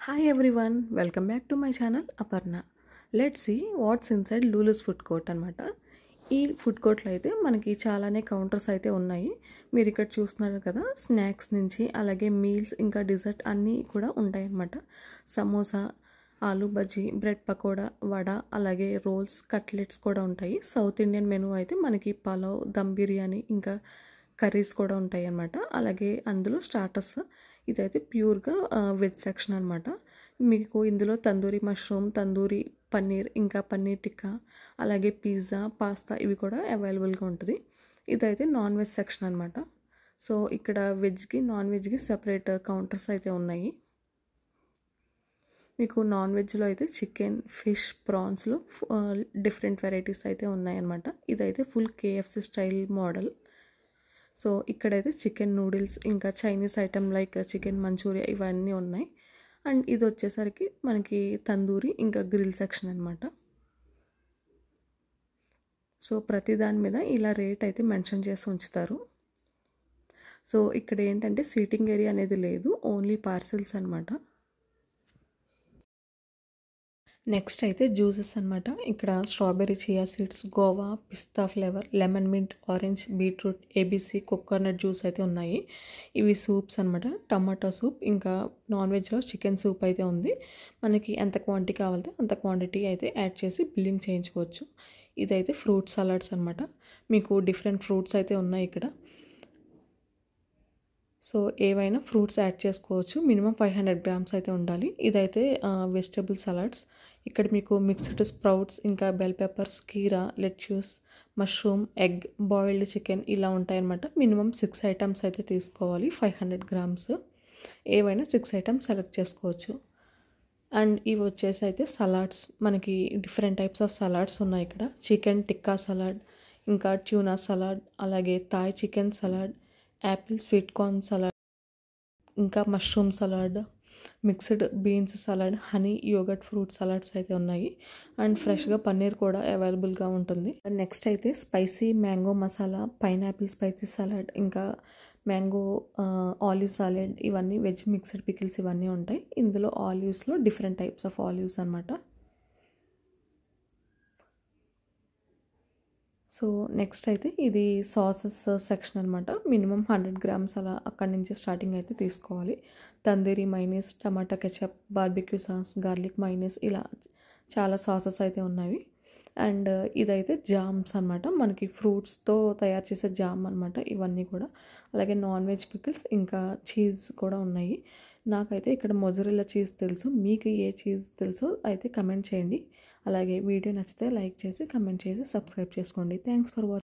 Hi everyone, welcome back to my channel Aparna. Let's see what's inside Lulu's food court అనమాట. ఈ food కోర్ట్లో అయితే మనకి చాలానే counters అయితే ఉన్నాయి. మీరు ఇక్కడ చూస్తున్నారు కదా, స్నాక్స్ నుంచి అలాగే మీల్స్ ఇంకా డిజర్ట్ అన్నీ కూడా ఉంటాయి అన్నమాట. సమోసా, ఆలూ బజ్జీ, బ్రెడ్ పకోడా, వడ, అలాగే రోల్స్, కట్లెట్స్ కూడా ఉంటాయి. సౌత్ ఇండియన్ మెనూ అయితే మనకి పలావ్, దమ్ బిర్యానీ ఇంకా కర్రీస్ కూడా ఉంటాయి అన్నమాట. అలాగే అందులో స్టార్టర్స్, ఇదైతే ప్యూర్గా వెజ్ సెక్షన్ అనమాట. మీకు ఇందులో తందూరి మష్రూమ్, తందూరి పన్నీర్, ఇంకా పన్నీర్ టిక్కా, అలాగే పిజ్జా, పాస్తా ఇవి కూడా అవైలబుల్గా ఉంటుంది. ఇదైతే నాన్ వెజ్ సెక్షన్ అనమాట. సో ఇక్కడ వెజ్కి నాన్ వెజ్కి సెపరేట్ కౌంటర్స్ అయితే ఉన్నాయి. మీకు నాన్ వెజ్లో అయితే చికెన్, ఫిష్, ప్రాన్స్లో డిఫరెంట్ వెరైటీస్ అయితే ఉన్నాయన్నమాట. ఇదైతే full KFC style model. So ఇక్కడైతే చికెన్ నూడిల్స్ ఇంకా Chinese item like chicken manchuria ఇవన్నీ ఉన్నాయి. అండ్ ఇది వచ్చేసరికి మనకి తందూరి ఇంకా గ్రిల్ సెక్షన్ అనమాట. సో ప్రతి దాని మీద ఇలా రేట్ అయితే మెన్షన్ చేసి ఉంచుతారు. సో ఇక్కడ ఏంటంటే సీటింగ్ ఏరియా అనేది లేదు, ఓన్లీ పార్సిల్స్ అనమాట. నెక్స్ట్ అయితే జ్యూసెస్ అనమాట. ఇక్కడ స్ట్రాబెర్రీ, చియా సీడ్స్, గోవా, పిస్తా flavour, lemon mint, orange, beetroot, ABC, coconut juice అయితే ఉన్నాయి. ఇవి సూప్స్ అనమాట. టమాటో సూప్ ఇంకా నాన్ వెజ్లో చికెన్ సూప్ అయితే ఉంది. మనకి ఎంత క్వాంటిటీ కావాలంటే అంత క్వాంటిటీ అయితే యాడ్ చేసి బిల్లింగ్ చేయించుకోవచ్చు. ఇదైతే ఫ్రూట్ సలాడ్స్ అనమాట. మీకు డిఫరెంట్ ఫ్రూట్స్ అయితే ఉన్నాయి ఇక్కడ. సో ఏవైనా ఫ్రూట్స్ యాడ్ చేసుకోవచ్చు. మినిమం 500 గ్రామ్స్ అయితే ఉండాలి. ఇదైతే వెజిటబుల్ సలాడ్స్. ఇక్కడ మీకు మిక్స్డ్ స్ప్రౌట్స్ ఇంకా బెల్ పెప్పర్స్, కీరా, lettuce, mushroom, egg, boiled chicken ఇలా ఉంటాయన్నమాట. మినిమం 6 ఐటమ్స్ అయితే తీసుకోవాలి. 500 గ్రామ్స్ ఏవైనా 6 ఐటమ్స్ సెలెక్ట్ చేసుకోవచ్చు. అండ్ ఇవి వచ్చేసి అయితే సలాడ్స్, మనకి డిఫరెంట్ టైప్స్ ఆఫ్ సలాడ్స్ ఉన్నాయి ఇక్కడ. చికెన్ టిక్కా సలాడ్, ఇంకా ట్యూనా సలాడ్, అలాగే Thai chicken salad, apple sweet corn salad, ఇంకా mushroom salad, mixed beans salad, honey yogurt fruit salads అయితే ఉన్నాయి. అండ్ ఫ్రెష్గా పన్నీర్ కూడా అవైలబుల్గా ఉంటుంది. నెక్స్ట్ అయితే spicy mango masala, pineapple spicy salad, ఇంకా మ్యాంగో ఆలివ్ సాలెడ్, ఇవన్నీ వెజ్ మిక్స్డ్ పికిల్స్ ఇవన్నీ ఉంటాయి. ఇందులో ఆలివ్స్లో డిఫరెంట్ టైప్స్ ఆఫ్ ఆలివ్స్ అనమాట. సో నెక్స్ట్ అయితే ఇది సాసెస్ సెక్షన్ అనమాట. మినిమం 100 గ్రామ్స్ అలా అక్కడి నుంచి స్టార్టింగ్ అయితే తీసుకోవాలి. Tandoori mayonnaise, tomato ketchup, barbecue sauce, garlic mayonnaise ఇలా చాలా సాసెస్ అయితే ఉన్నాయి. అండ్ ఇదైతే జామ్స్ అనమాట. మనకి ఫ్రూట్స్తో తయారు చేసే జామ్ అనమాట ఇవన్నీ కూడా. అలాగే నాన్ వెజ్ పికిల్స్ ఇంకా చీజ్ కూడా ఉన్నాయి. నాకైతే ఇక్కడ మొజరెల్లా చీజ్ తెలుసు. మీకు ఏ చీజ్ తెలుసో అయితే కమెంట్ చేయండి. అలాగే వీడియో నచ్చితే లైక్ చేసి కమెంట్ చేసి సబ్స్క్రైబ్ చేసుకోండి. Thanks for watching.